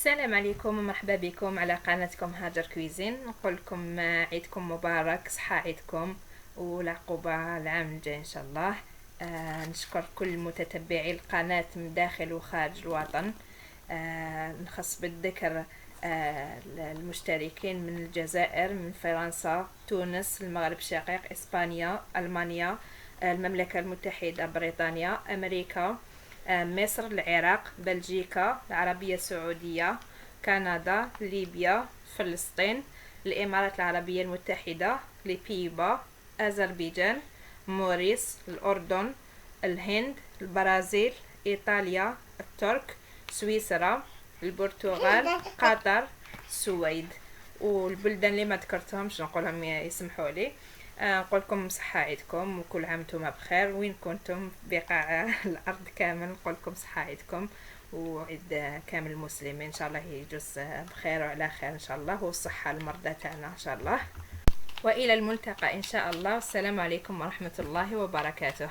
السلام عليكم ومرحبا بكم على قناتكم هاجر كويزين. نقول لكم عيدكم مبارك، صحة عيدكم والعقوبة العام الجاي ان شاء الله. نشكر كل متتبعي القناة من داخل وخارج الوطن. نخص بالذكر المشتركين من الجزائر، من فرنسا، تونس، المغرب الشقيق، اسبانيا، المانيا، المملكة المتحدة، بريطانيا، امريكا، مصر، العراق، بلجيكا، العربية السعودية، كندا، ليبيا، فلسطين، الإمارات العربية المتحدة، ليبيبا، أذربيجان، موريس، الأردن، الهند، البرازيل، إيطاليا، الترك، سويسرا، البرتغال، قطر، السويد. والبلدان اللي ما ذكرتهمش نقولهم يسمحوا لي. نقول لكم صحة عيدكم وكل عام وانتم بخير، وين كنتم بقاع الارض كامل نقول لكم صحة عيدكم وعيد كامل المسلمين ان شاء الله يجوز بخير وعلى خير ان شاء الله، والصحة المرضى تاعنا ان شاء الله. والى الملتقى ان شاء الله، والسلام عليكم ورحمة الله وبركاته.